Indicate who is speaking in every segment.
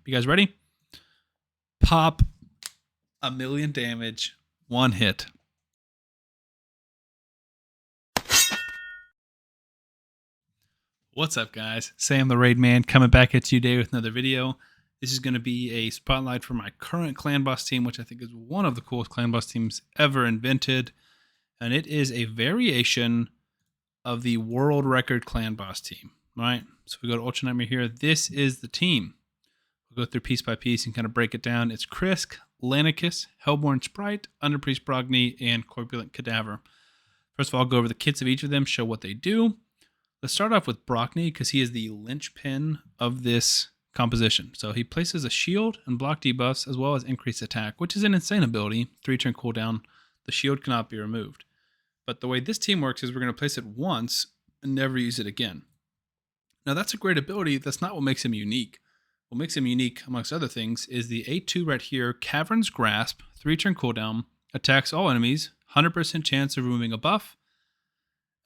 Speaker 1: You guys ready? Pop a million damage, one hit. What's up, guys? Sam the Raid Man coming back at you today with another video. This is going to be a spotlight for my current clan boss team, which I think is one of the coolest clan boss teams ever invented. And it is a variation of the world record clan boss team, right? So we go to Ultra Nightmare here. This is the team. We'll go through piece by piece and kind of break it down. It's Krisk, Lanicus, Hellborn Sprite, Underpriest Brogni, and Corpulent Cadaver. First of all, I'll go over the kits of each of them, show what they do. Let's start off with Brogni because he is the linchpin of this composition. So he places a shield and block debuffs as well as increased attack, which is an insane ability. 3-turn cooldown. The shield cannot be removed. But the way this team works is we're going to place it once and never use it again. Now that's a great ability. That's not what makes him unique. What makes him unique, amongst other things, is the 8-2 right here, Cavern's Grasp, 3-turn cooldown, attacks all enemies, 100% chance of removing a buff,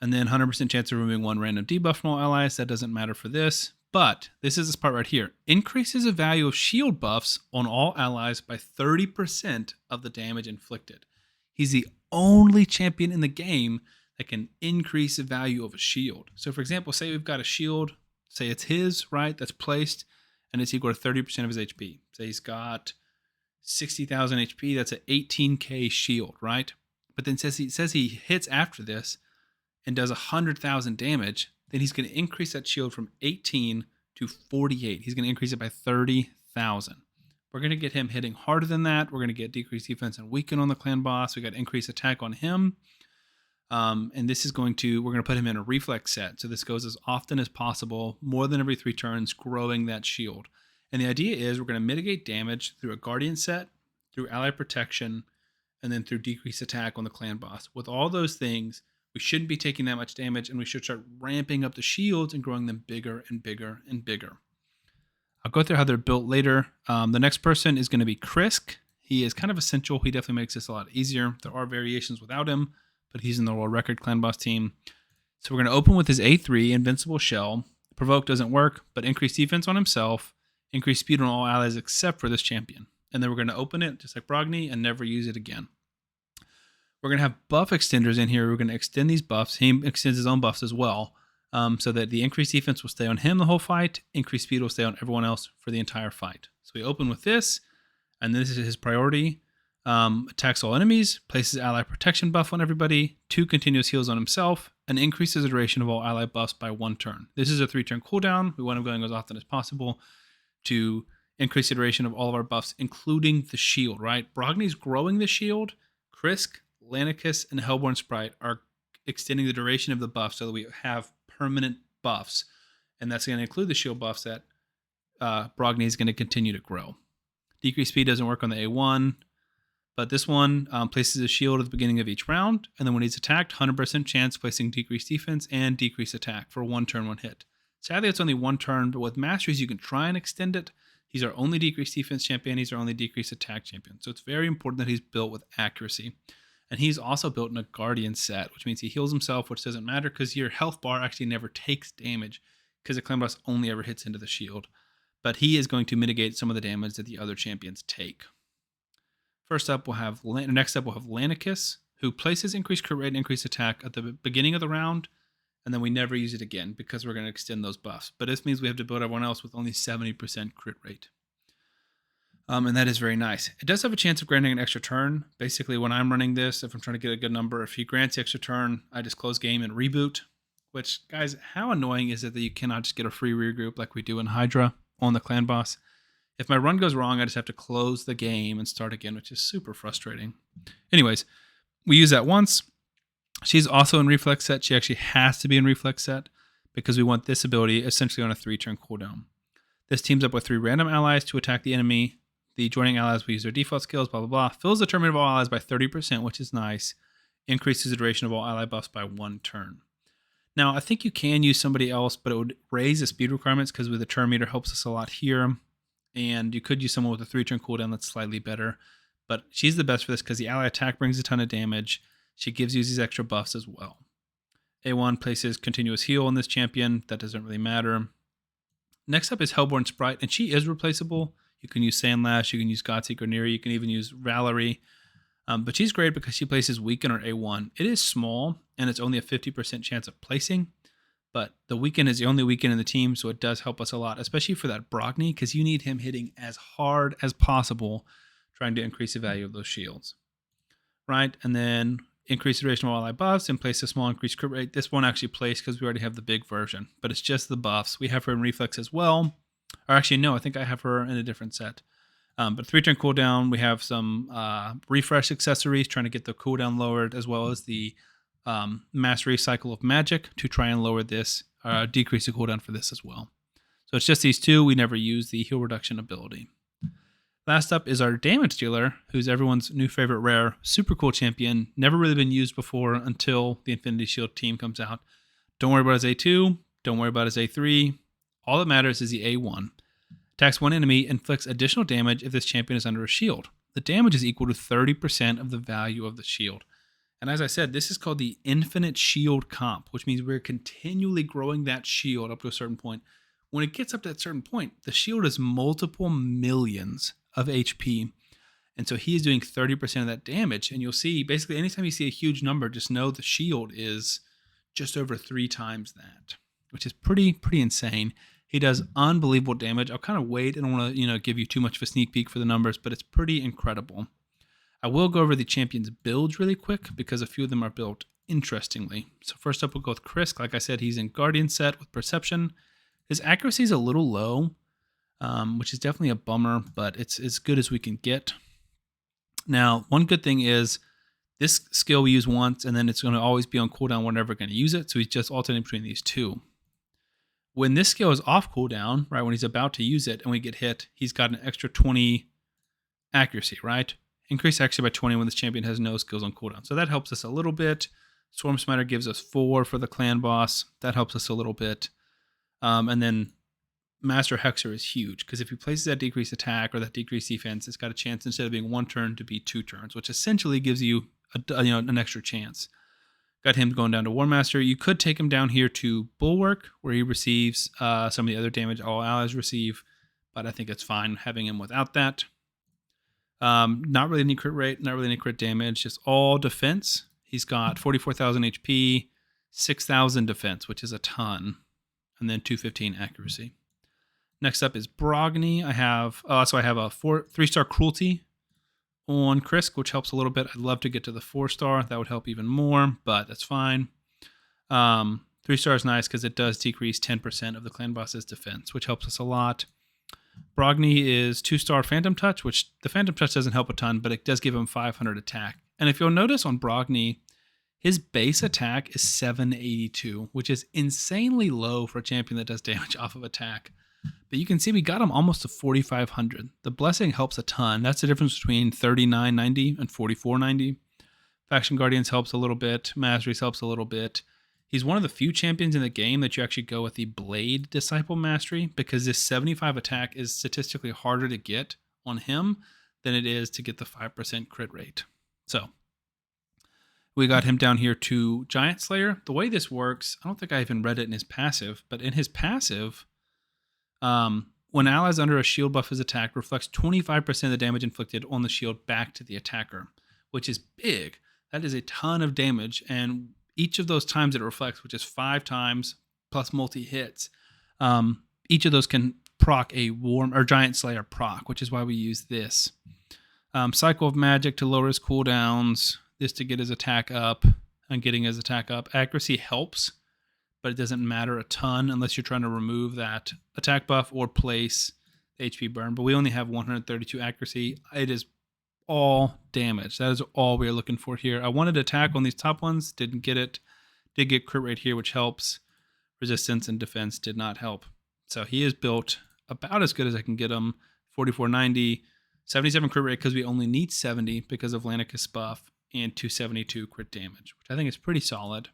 Speaker 1: and then 100% chance of removing one random debuff from all allies. That doesn't matter for this, but this is this part right here. Increases the value of shield buffs on all allies by 30% of the damage inflicted. He's the only champion in the game that can increase the value of a shield. So for example, say we've got a shield, say it's his, right, that's placed, and it's equal to 30% of his HP. Say he's got 60,000 HP, that's an 18k shield, right? But then says he hits after this and does 100,000 damage, then he's going to increase that shield from 18 to 48. He's going to increase it by 30,000. We're going to get him hitting harder than that. We're going to get decreased defense and weaken on the clan boss. We got increased attack on him. And this is we're going to put him in a reflex set. So this goes as often as possible, more than every 3 turns, growing that shield. And the idea is we're going to mitigate damage through a guardian set, through ally protection, and then through decreased attack on the clan boss. With all those things, we shouldn't be taking that much damage, and we should start ramping up the shields and growing them bigger and bigger and bigger. I'll go through how they're built later. The next person is going to be Krisk. He is kind of essential. He definitely makes this a lot easier. There are variations without him, but he's in the world record clan boss team. So we're going to open with his A3, Invincible Shell. Provoke doesn't work, but increase defense on himself, increase speed on all allies except for this champion. And then we're going to open it, just like Brogni, and never use it again. We're going to have buff extenders in here. We're going to extend these buffs. He extends his own buffs as well, so that the increased defense will stay on him the whole fight. Increased speed will stay on everyone else for the entire fight. So we open with this, and this is his priority. Attacks all enemies, places ally protection buff on everybody, 2 continuous heals on himself, and increases the duration of all ally buffs by 1 turn. This is a 3-turn cooldown. We want him going as often as possible to increase the duration of all of our buffs, including the shield, right? Brogni's growing the shield. Krisk, Lanicus, and Hellborn Sprite are extending the duration of the buff so that we have permanent buffs. And that's going to include the shield buffs that Brogni is going to continue to grow. Decreased speed doesn't work on the A1, but this one places a shield at the beginning of each round. And then when he's attacked, 100% chance placing decreased defense and decreased attack for 1 turn, 1 hit. Sadly, it's only 1 turn, but with Masteries, you can try and extend it. He's our only decreased defense champion. He's our only decreased attack champion. So it's very important that he's built with accuracy. And he's also built in a Guardian set, which means he heals himself, which doesn't matter because your health bar actually never takes damage because the clan boss only ever hits into the shield. But he is going to mitigate some of the damage that the other champions take. Next up, we'll have Lanicus, who places increased crit rate and increased attack at the beginning of the round, and then we never use it again because we're going to extend those buffs. But this means we have to build everyone else with only 70% crit rate. And that is very nice. It does have a chance of granting an extra turn. Basically, when I'm running this, if I'm trying to get a good number, if he grants the extra turn, I just close game and reboot. Which, guys, how annoying is it that you cannot just get a free regroup like we do in Hydra on the clan boss? If my run goes wrong, I just have to close the game and start again, which is super frustrating. Anyways, we use that once. She's also in reflex set. She actually has to be in reflex set because we want this ability essentially on a 3-turn cooldown. This teams up with 3 random allies to attack the enemy. The joining allies will use their default skills, blah, blah, blah. Fills the tournament of all allies by 30%, which is nice. Increases the duration of all ally buffs by 1 turn. Now, I think you can use somebody else, but it would raise the speed requirements because with the turn meter helps us a lot here. And you could use someone with a 3-turn cooldown that's slightly better. But she's the best for this because the ally attack brings a ton of damage. She gives you these extra buffs as well. A1 places continuous heal on this champion. That doesn't really matter. Next up is Hellborn Sprite, and she is replaceable. You can use Sandlash, you can use Godseeker Neri, you can even use Valerie. But she's great because she places Weaken or A1. It is small, and it's only a 50% chance of placing. But the Weaken is the only Weaken in the team, so it does help us a lot, especially for that Brogni, because you need him hitting as hard as possible, trying to increase the value of those shields. Right? And then increase the duration of all ally buffs and place a small increased crit rate. This won't actually place because we already have the big version, but it's just the buffs. We have her in Reflex as well. Or actually, no, I think I have her in a different set. But 3-turn cooldown, we have some refresh accessories trying to get the cooldown lowered, as well as the Mastery Cycle of Magic to try and lower this, decrease the cooldown for this as well. So it's just these two. We never use the heal reduction ability. Last up is our damage dealer, who's everyone's new favorite rare, super cool champion. Never really been used before until the Infinity Shield team comes out. Don't worry about his A2. Don't worry about his A3. All that matters is the A1. Attacks one enemy, inflicts additional damage if this champion is under a shield. The damage is equal to 30% of the value of the shield. And as I said, this is called the Infinite Shield comp, which means we're continually growing that shield up to a certain point. When it gets up to that certain point, the shield is multiple millions of HP. And so he is doing 30% of that damage. And you'll see, basically, anytime you see a huge number, just know the shield is just over 3 times that, which is pretty insane. He does unbelievable damage. I'll kind of wait. I don't want to, give you too much of a sneak peek for the numbers, but it's pretty incredible. I will go over the champions' builds really quick because a few of them are built interestingly. So first up, we'll go with Krisk. Like I said, he's in Guardian set with Perception. His accuracy is a little low, which is definitely a bummer, but it's as good as we can get. Now, one good thing is this skill we use once, and then it's going to always be on cooldown. We're never going to use it, so he's just alternating between these two. When this skill is off cooldown, right, when he's about to use it and we get hit, he's got an extra 20 accuracy, right? Increase accuracy by 20 when this champion has no skills on cooldown. So that helps us a little bit. Swarm Smiter gives us 4 for the clan boss. That helps us a little bit. And then Master Hexer is huge because if he places that decreased attack or that decreased defense, it's got a chance instead of being 1 turn to be 2 turns, which essentially gives you an extra chance. Got him going down to War Master. You could take him down here to Bulwark, where he receives some of the other damage all allies receive, but I think it's fine having him without that. Not really any crit rate, not really any crit damage, just all defense. He's got 44,000 HP, 6,000 defense, which is a ton, and then 215 accuracy. Next up is Brogni. I have a 3-star Cruelty on Krisk, which helps a little bit. I'd love to get to the 4-star. That would help even more, but that's fine. 3-star is nice because it does decrease 10% of the clan boss's defense, which helps us a lot. Brogni is 2-star Phantom Touch, which the Phantom Touch doesn't help a ton, but it does give him 500 attack. And if you'll notice on Brogni, his base attack is 782, which is insanely low for a champion that does damage off of attack. But you can see we got him almost to 4,500. The Blessing helps a ton. That's the difference between 3990 and 4490. Faction Guardians helps a little bit. Masteries helps a little bit. He's one of the few champions in the game that you actually go with the Blade Disciple Mastery because this 75 attack is statistically harder to get on him than it is to get the 5% crit rate. So we got him down here to Giant Slayer. The way this works, I don't think I even read it in his passive, but in his passive, when allies under a shield buff is attacked, reflects 25% of the damage inflicted on the shield back to the attacker, which is big. That is a ton of damage, and each of those times it reflects, which is 5 times plus multi-hits, each of those can proc a Giant Slayer proc, which is why we use this. Cycle of Magic to lower his cooldowns, this to get his attack up, and getting his attack up. Accuracy helps, but it doesn't matter a ton unless you're trying to remove that attack buff or place the HP burn. But we only have 132 accuracy. It is all damage. That is all we are looking for here. I wanted attack on these top ones, didn't get it. Did get crit rate here, which helps. Resistance and defense did not help. So he is built about as good as I can get him. 4490, 77 crit rate because we only need 70 because of Lanicus buff, and 272 crit damage, which I think is pretty solid.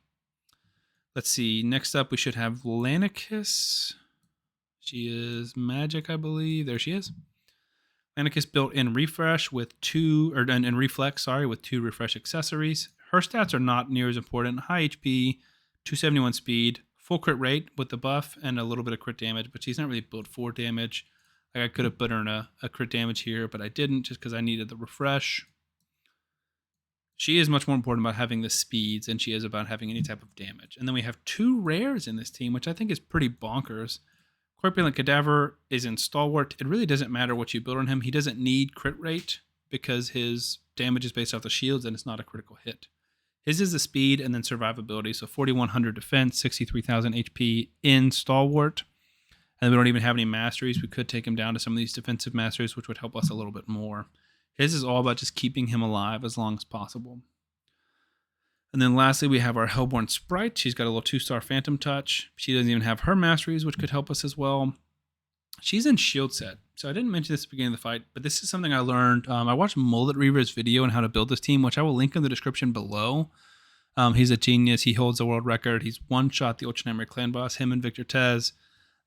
Speaker 1: Let's see. Next up, we should have Lanicus. She is magic, I believe. There she is. Lanicus built in refresh with in reflex, with 2 refresh accessories. Her stats are not near as important. High HP, 271 speed, full crit rate with the buff, and a little bit of crit damage, but she's not really built for damage. Like I could have put her in a crit damage here, but I didn't just because I needed the refresh. She is much more important about having the speeds than she is about having any type of damage. And then we have 2 rares in this team, which I think is pretty bonkers. Corpulent Cadaver is in Stalwart. It really doesn't matter what you build on him. He doesn't need crit rate because his damage is based off the shields and it's not a critical hit. His is the speed and then survivability. So 4,100 defense, 63,000 HP in Stalwart. And we don't even have any masteries. We could take him down to some of these defensive masteries, which would help us a little bit more. His is all about just keeping him alive as long as possible. And then lastly, we have our Hellborn Sprite. She's got a little 2-star Phantom Touch. She doesn't even have her masteries, which could help us as well. She's in Shield Set. So I didn't mention this at the beginning of the fight, but this is something I learned. I watched Mullet Reaver's video on how to build this team, which I will link in the description below. He's a genius. He holds a world record. He's one-shot the Ultra Nightmare Clan boss, him and Victor Tez.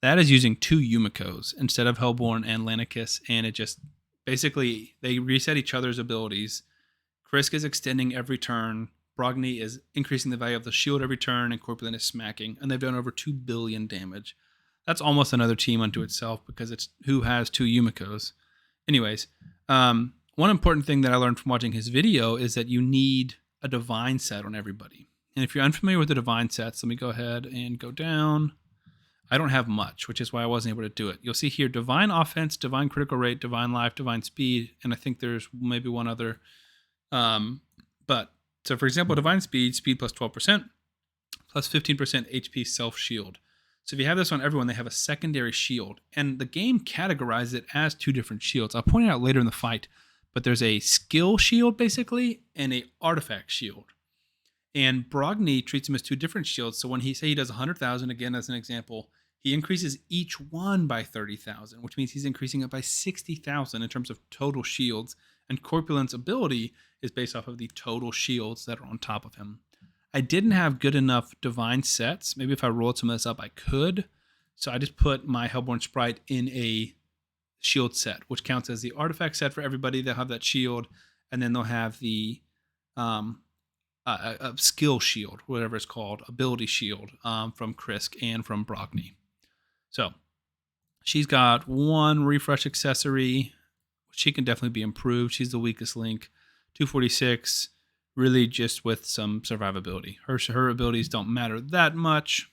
Speaker 1: That is using 2 Yumikos instead of Hellborn and Lanicus, and it just basically they reset each other's abilities. Krisk is extending every turn. Brogni is increasing the value of the shield every turn, and Corpulent is smacking, and they've done over 2 billion damage. That's almost another team unto itself because it's who has 2 Yumikos. Anyways, one important thing that I learned from watching his video is that you need a divine set on everybody. And if you're unfamiliar with the divine sets, let me go ahead and go down. I don't have much, which is why I wasn't able to do it. You'll see here divine offense, divine critical rate, divine life, divine speed, and I think there's maybe one other. So for example, divine speed plus 12%, plus 15% HP self shield. So if you have this on everyone, they have a secondary shield, and the game categorizes it as 2 different shields. I'll point it out later in the fight, but there's a skill shield basically and a artifact shield. And Brogni treats them as 2 different shields. So when he does 100,000, again as an example, he increases each one by 30,000, which means he's increasing it by 60,000 in terms of total shields. And Corpulent's ability is based off of the total shields that are on top of him. I didn't have good enough divine sets. Maybe if I rolled some of this up, I could. So I just put my Hellborn Sprite in a shield set, which counts as the artifact set for everybody. They'll have that shield, and then they'll have the a skill shield, whatever it's called, ability shield from Krisk and from Brogni. So she's got 1 refresh accessory. She can definitely be improved. She's the weakest link. 246, really just with some survivability. Her abilities don't matter that much.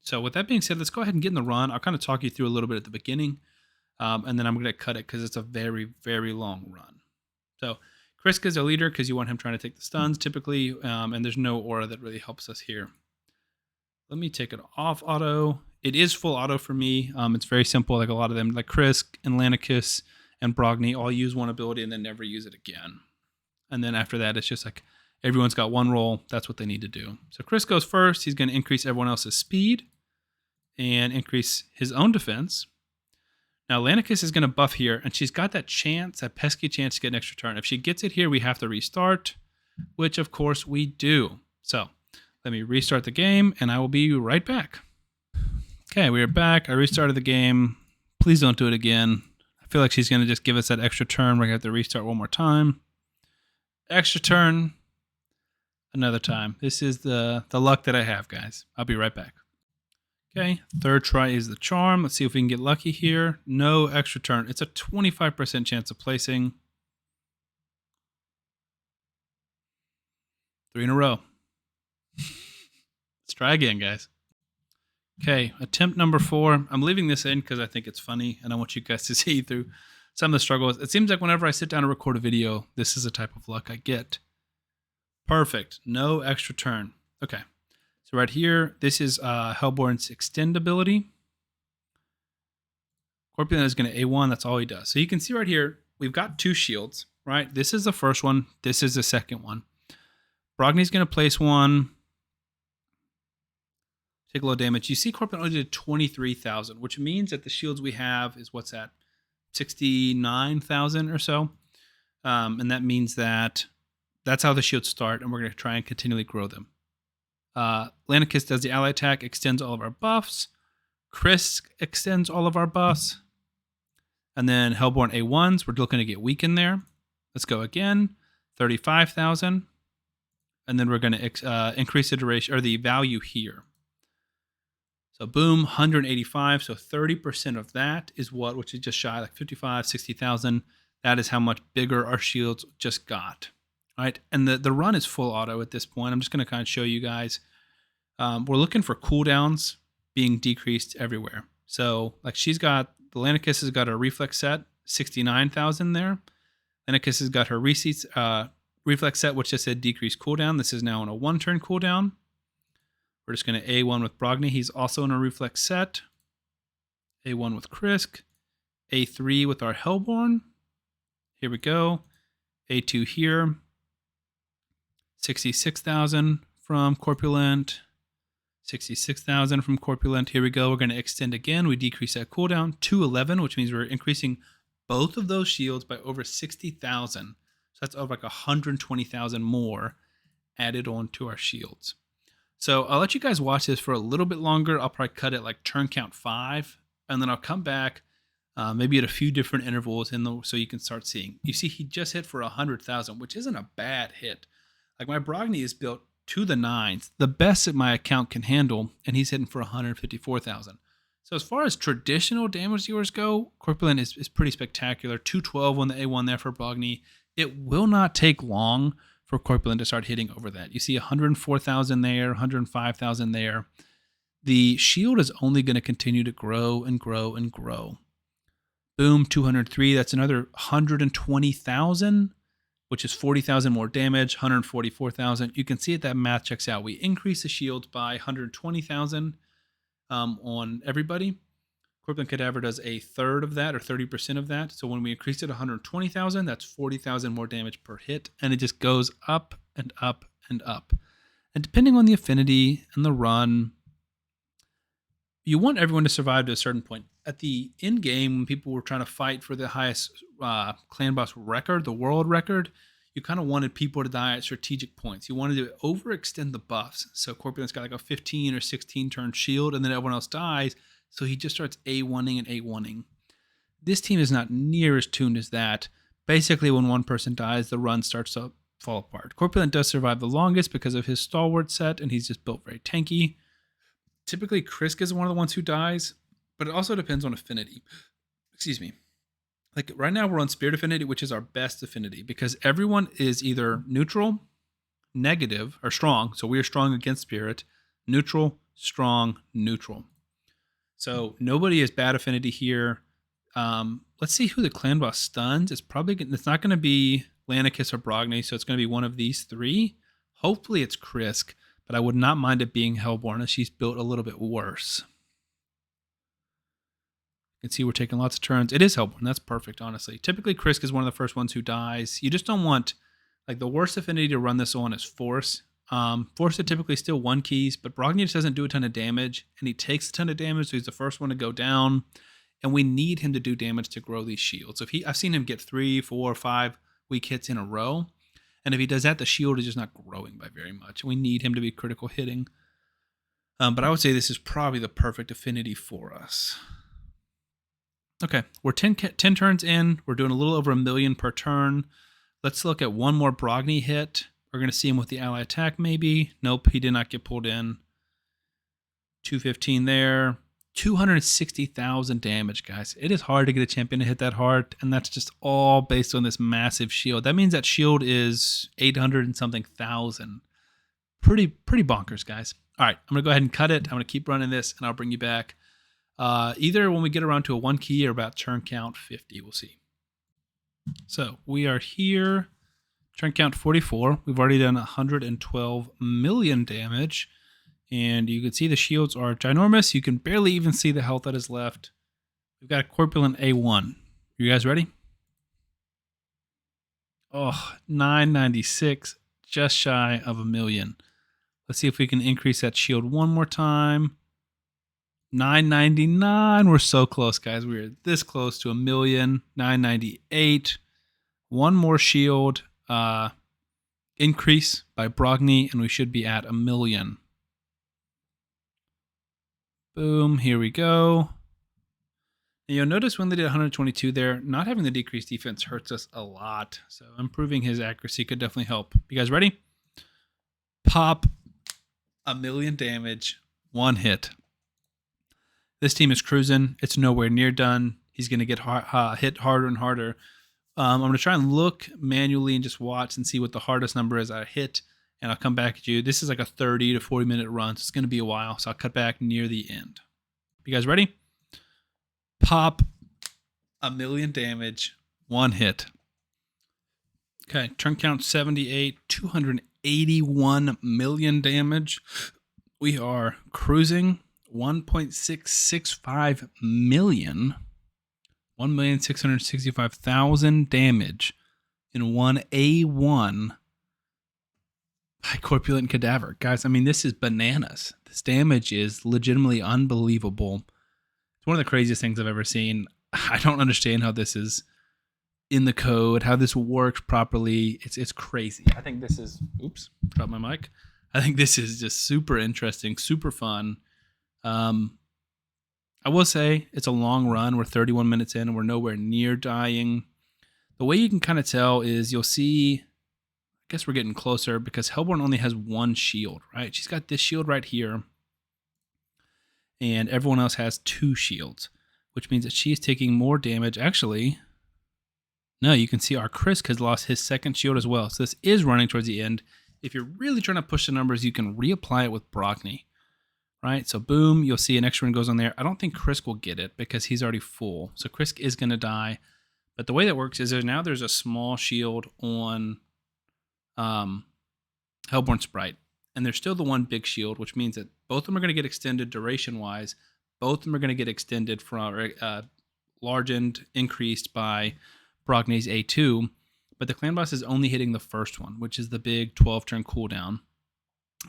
Speaker 1: So with that being said, let's go ahead and get in the run. I'll kind of talk you through a little bit at the beginning, and then I'm going to cut it because it's a very, very long run. So Krisk is a leader because you want him trying to take the stuns typically, and there's no aura that really helps us here. Let me take it off auto. It is full auto for me. It's very simple, like a lot of them, like Krisk and Lanicus and Brogni all use 1 ability and then never use it again. And then after that, it's just like everyone's got 1 roll. That's what they need to do. So Krisk goes first. He's going to increase everyone else's speed and increase his own defense. Now, Lanicus is going to buff here, and she's got that chance, that pesky chance to get an extra turn. If she gets it here, we have to restart, which, of course, we do. So let me restart the game, and I will be right back. Okay, we are back. I restarted the game. Please don't do it again. I feel like she's going to just give us that extra turn. We're going to have to restart one more time. Extra turn. Another time. This is the luck that I have, guys. I'll be right back. Okay, 3rd try is the charm. Let's see if we can get lucky here. No extra turn. It's a 25% chance of placing. 3 in a row. Let's try again, guys. Okay, attempt number 4. I'm leaving this in because I think it's funny, and I want you guys to see through some of the struggles. It seems like whenever I sit down and record a video, this is the type of luck I get. Perfect. No extra turn. Okay. So right here, this is Hellborn's extend ability. Corpulent is going to A1. That's all he does. So you can see right here, we've got 2 shields, right? This is the first one. This is the second one. Brogni's going to place 1. Take a little damage. You see Corpulent only did 23,000, which means that the shields we have is what's that? 69,000 or so. And that means that that's how the shields start, and we're going to try and continually grow them. Lanicus does the ally attack, extends all of our buffs. Krisk extends all of our buffs. And then Hellborn A1s, we're looking to get weak in there. Let's go again. 35,000. And then we're going to increase the duration or the value here. So boom, 185. So 30% of that is what, which is just shy, like 55, 60,000. That is how much bigger our shields just got. All right. And the run is full auto at this point. I'm just going to kind of show you guys. We're looking for cooldowns being decreased everywhere. So like the Lanicus has got a reflex set, 69,000 there. Lanicus has got her reflex set, which just said decreased cooldown. This is now on a 1-turn cooldown. We're just going to A1 with Brogni. He's also in a reflex set. A1 with Krisk. A3 with our Hellborn. Here we go. A2 here. 66,000 from Corpulent. 66,000 from Corpulent. Here we go. We're going to extend again. We decrease that cooldown to 11, which means we're increasing both of those shields by over 60,000. So that's over like 120,000 more added on to our shields. So I'll let you guys watch this for a little bit longer. I'll probably cut it like turn count 5, and then I'll come back maybe at a few different intervals so you can start seeing. You see, he just hit for 100,000, which isn't a bad hit. Like my Brogni is built to the 9s, the best that my account can handle, and he's hitting for 154,000. So as far as traditional damage dealers go, Corpulent is pretty spectacular. 212 on the A1 there for Brogni. It will not take long for Corpulent to start hitting over that. You see 104,000 there, 105,000 there. The shield is only going to continue to grow and grow and grow. Boom, 203. That's another 120,000, which is 40,000 more damage, 144,000. You can see that math checks out. We increase the shield by 120,000 on everybody. Corpulent Cadaver does a third of that, or 30% of that. So when we increase it 120,000, that's 40,000 more damage per hit, and it just goes up and up and up. And depending on the affinity and the run, you want everyone to survive to a certain point. At the end game, when people were trying to fight for the highest clan boss record, the world record, you kind of wanted people to die at strategic points. You wanted to overextend the buffs. So Corpulent's got like a 15 or 16 turn shield, and then everyone else dies. So he just starts A1ing and A1ing. This team is not near as tuned as that. Basically, when one person dies, the run starts to fall apart. Corpulent does survive the longest because of his stalwart set, and he's just built very tanky. Typically, Krisk is one of the ones who dies, but it also depends on affinity. Excuse me. Like right now, we're on Spirit Affinity, which is our best affinity, because everyone is either neutral, negative, or strong. So we are strong against Spirit, neutral, strong, neutral. So nobody is bad affinity here. Let's see who the clan boss stuns. It's not going to be Lanicus or Brogni, so it's going to be one of these 3. Hopefully it's Krisk, but I would not mind it being Hellborn, as she's built a little bit worse. You can see we're taking lots of turns. It is Hellborn. That's perfect, honestly. Typically, Krisk is one of the first ones who dies. You just don't want, like, the worst affinity to run this on is Force. Force are typically still 1 keys, but Brogni just doesn't do a ton of damage, and he takes a ton of damage, so he's the first one to go down, and we need him to do damage to grow these shields. So I've seen him get 3, 4, 5 weak hits in a row, and if he does that, the shield is just not growing by very much. We need him to be critical hitting. But I would say this is probably the perfect affinity for us. Okay, we're 10 turns in. We're doing a little over 1 million per turn. Let's look at one more Brogni hit. We're going to see him with the ally attack, maybe. Nope, he did not get pulled in. 215 there. 260,000 damage, guys. It is hard to get a champion to hit that hard, and that's just all based on this massive shield. That means that shield is 800 and something thousand. Pretty bonkers, guys. All right, I'm going to go ahead and cut it. I'm going to keep running this, and I'll bring you back. Either when we get around to a 1 key or about turn count 50. We'll see. So we are here. Turn count 44. We've already done 112 million damage. And you can see the shields are ginormous. You can barely even see the health that is left. We've got a Corpulent A1. You guys ready? Oh, 996. Just shy of 1 million. Let's see if we can increase that shield one more time. 999. We're so close, guys. We're this close to 1 million. 998. One more shield increase by Brogni, and we should be at 1 million. Boom, here we go. And you'll notice when they did 122 there, not having the decreased defense hurts us a lot. So improving his accuracy could definitely help. You guys ready? Pop. 1 million damage, 1 hit. This team is cruising. It's nowhere near done. He's going to get hit harder and harder. I'm going to try and look manually and just watch and see what the hardest number is I hit, and I'll come back at you. This is like a 30 to 40 minute run, so it's going to be a while, so I'll cut back near the end. You guys ready? Pop 1,000,000 damage, one hit. Okay, turn count 78, 281 million damage. We are cruising 1.665 million, 1,665,000 damage in one A1 by Corpulent Cadaver. Guys, I mean, this is bananas. This damage is legitimately unbelievable. It's one of the craziest things I've ever seen. I don't understand how this is in the code, how this works properly. It's crazy. I think this is, oops, dropped my mic. I think this is just super interesting, super fun. I will say it's a long run. We're 31 minutes in and we're nowhere near dying. The way you can kind of tell is you'll see, I guess we're getting closer because Hellborn only has one shield, right? She's got this shield right here, and everyone else has two shields, which means that she's taking more damage. Actually, no, you can see our Krisk has lost his second shield as well. So this is running towards the end. If you're really trying to push the numbers, you can reapply it with Brogni, right? So boom, you'll see an extra one goes on there. I don't think Krisk will get it because he's already full. So Krisk is going to die. But the way that works is there's a small shield on Hellborn Sprite. And there's still the one big shield, which means that both of them are going to get extended duration-wise. Both of them are going to get extended from largened, increased by Brogni's A2. But the clan boss is only hitting the first one, which is the big 12-turn cooldown.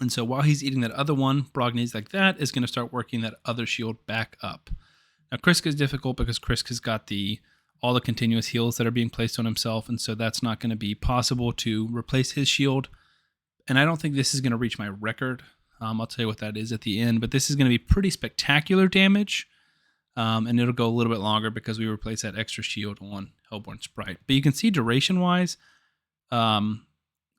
Speaker 1: And so while he's eating that other one, Brogni's like that is going to start working that other shield back up. Now, Krisk is difficult because Krisk has got all the continuous heals that are being placed on himself, and so that's not going to be possible to replace his shield. And I don't think this is going to reach my record. I'll tell you what that is at the end, but this is going to be pretty spectacular damage. And it'll go a little bit longer because we replace that extra shield on Hellborn Sprite. But you can see duration-wise,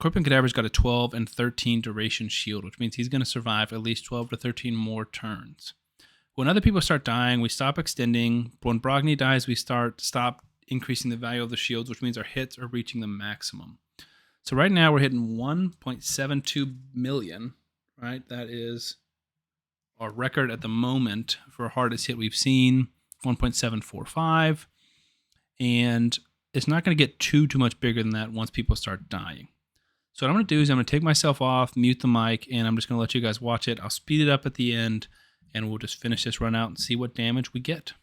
Speaker 1: Corpulent Cadaver's got a 12 and 13 duration shield, which means he's going to survive at least 12 to 13 more turns. When other people start dying, we stop extending. When Brogni dies, we stop increasing the value of the shields, which means our hits are reaching the maximum. So right now we're hitting 1.72 million, right? That is our record at the moment for hardest hit we've seen, 1.745. And it's not going to get too much bigger than that once people start dying. So what I'm going to do is I'm going to take myself off, mute the mic, and I'm just going to let you guys watch it. I'll speed it up at the end, and we'll just finish this run out and see what damage we get.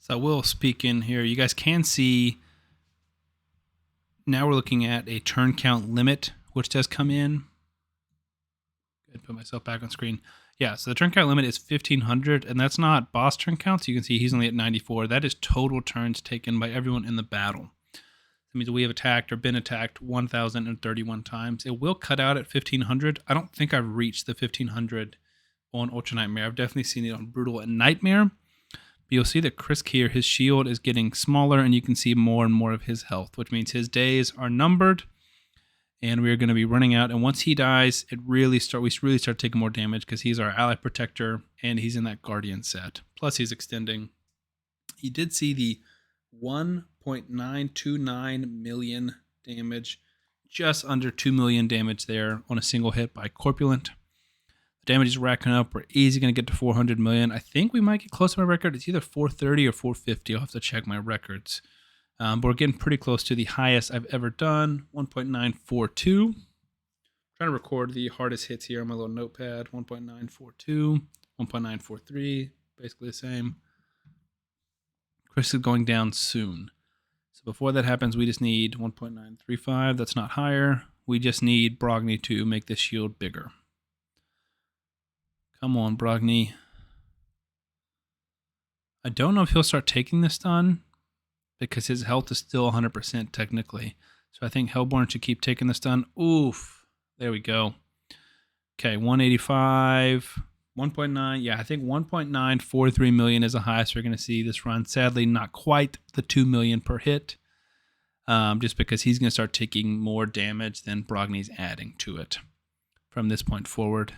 Speaker 1: So I will speak in here. You guys can see now we're looking at a turn count limit, which does come in. Go ahead and put myself back on screen. Yeah, so the turn count limit is 1,500, and that's not boss turn counts. You can see he's only at 94. That is total turns taken by everyone in the battle. That means we have attacked or been attacked 1,031 times. It will cut out at 1,500. I don't think I've reached the 1,500 on Ultra Nightmare. I've definitely seen it on Brutal and Nightmare. But you'll see that Krisk here, his shield is getting smaller, and you can see more and more of his health, which means his days are numbered. And we're going to be running out. And once he dies, we really start taking more damage because he's our ally protector and he's in that guardian set. Plus he's extending. He did see the 1.929 million damage, just under 2 million damage there on a single hit by Corpulent. The damage is racking up. We're easy going to get to 400 million. I think we might get close to my record. It's either 430 or 450. I'll have to check my records. But we're getting pretty close to the highest I've ever done, 1.942. Trying to record the hardest hits here on my little notepad, 1.942, 1.943, basically the same. Chris is going down soon. So before that happens, we just need 1.935. That's not higher. We just need Brogni to make this shield bigger. Come on, Brogni. I don't know if he'll start taking this stun, because his health is still 100% technically. So I think Hellborn should keep taking the stun. Oof. There we go. Okay, 185, 1.9. Yeah, I think 1.943 million is the highest we're going to see this run. Sadly, not quite the 2 million per hit, just because he's going to start taking more damage than Brogni's adding to it from this point forward.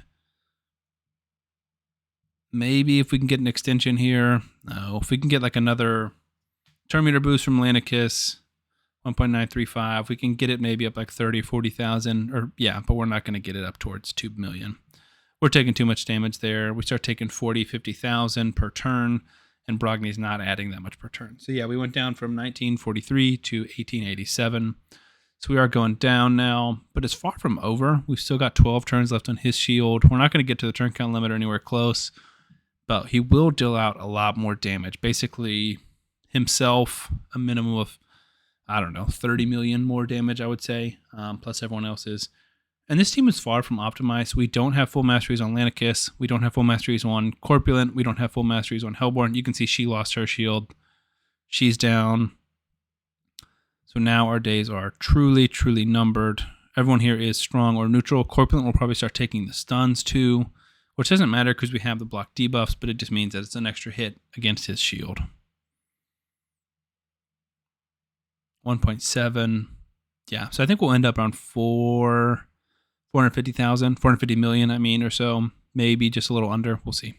Speaker 1: Maybe if we can get an extension here. No, if we can get like another turn meter boost from Lanicus, 1.935. We can get it maybe up like 30, 40,000, or yeah, but we're not going to get it up towards 2 million. We're taking too much damage there. We start taking 40, 50,000 per turn, and Brogni's not adding that much per turn. So yeah, we went down from 1943 to 1887. So we are going down now, but it's far from over. We've still got 12 turns left on his shield. We're not going to get to the turn count limit or anywhere close, but he will deal out a lot more damage. Basically, himself, a minimum of, I don't know, 30 million more damage, I would say, plus everyone else's. And this team is far from optimized. We don't have full masteries on Lanicus. We don't have full masteries on Corpulent. We don't have full masteries on Hellborn. You can see she lost her shield. She's down. So now our days are truly, truly numbered. Everyone here is strong or neutral. Corpulent will probably start taking the stuns too, which doesn't matter because we have the block debuffs, but it just means that it's an extra hit against his shield. 1.7. Yeah, so I think we'll end up around 450,000, 450 million, I mean, or so. Maybe just a little under. We'll see.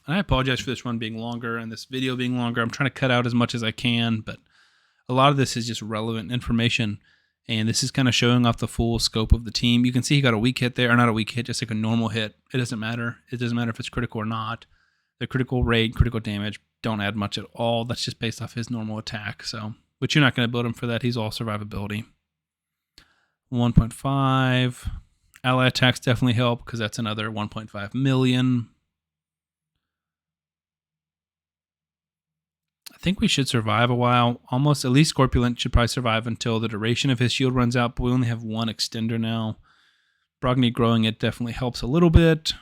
Speaker 1: And I apologize for this run being longer and this video being longer. I'm trying to cut out as much as I can, but a lot of this is just relevant information. And this is kind of showing off the full scope of the team. You can see he got a weak hit there, or not a weak hit, just like a normal hit. It doesn't matter. It doesn't matter if it's critical or not. The critical rate, critical damage don't add much at all. That's just based off his normal attack. So, but you're not going to build him for that. He's all survivability. 1.5. Ally attacks definitely help because that's another 1.5 million. I think we should survive a while. Almost, at least Corpulent should probably survive until the duration of his shield runs out, but we only have one extender now. Brogni growing it definitely helps a little bit.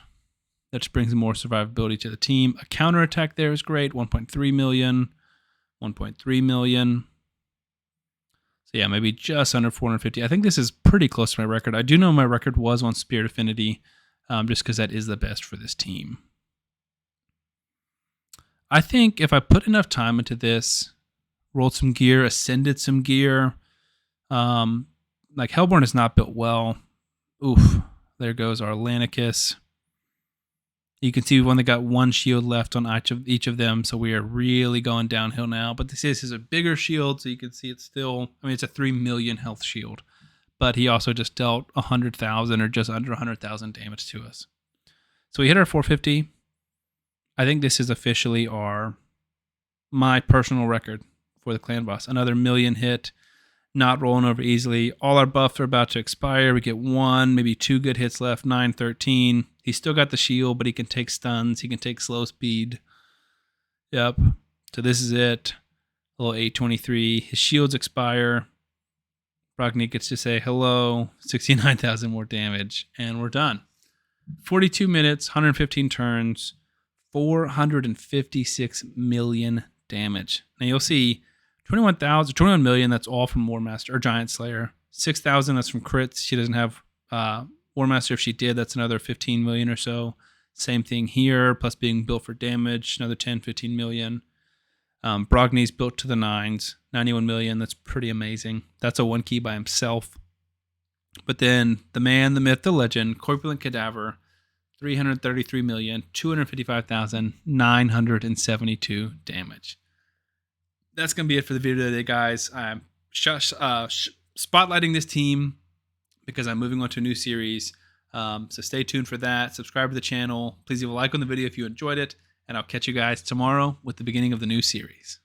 Speaker 1: That just brings more survivability to the team. A counterattack there is great. 1.3 million. 1.3 million. So yeah, maybe just under 450. I think this is pretty close to my record. I do know my record was on Spirit Affinity, just because that is the best for this team. I think if I put enough time into this, rolled some gear, ascended some gear, like Hellborn is not built well. Oof, there goes our Lanicus. You can see we've only got one shield left on each of them, so we are really going downhill now. But this is a bigger shield, so you can see it's still, I mean, it's a 3 million health shield. But he also just dealt 100,000 or just under 100,000 damage to us. So we hit our 450. I think this is officially my personal record for the clan boss. Another million hit, not rolling over easily. All our buffs are about to expire. We get one, maybe two good hits left, 913. He's still got the shield, but he can take stuns. He can take slow speed. Yep. So this is it. Little 823. His shields expire. Brogni gets to say hello. 69,000 more damage. And we're done. 42 minutes, 115 turns, 456 million damage. Now you'll see 21 million, that's all from War Master or Giant Slayer. 6,000, that's from crits. She doesn't have War Master. If she did, that's another 15 million or so. Same thing here, plus being built for damage, another 10, 15 million. Brogni's built to the 9s, 91 million. That's pretty amazing. That's a 1 key by himself. But then the man, the myth, the legend, Corpulent Cadaver, 333 million, 255,972 damage. That's going to be it for the video today, guys. I'm spotlighting this team because I'm moving on to a new series. So stay tuned for that. Subscribe to the channel. Please leave a like on the video if you enjoyed it. And I'll catch you guys tomorrow with the beginning of the new series.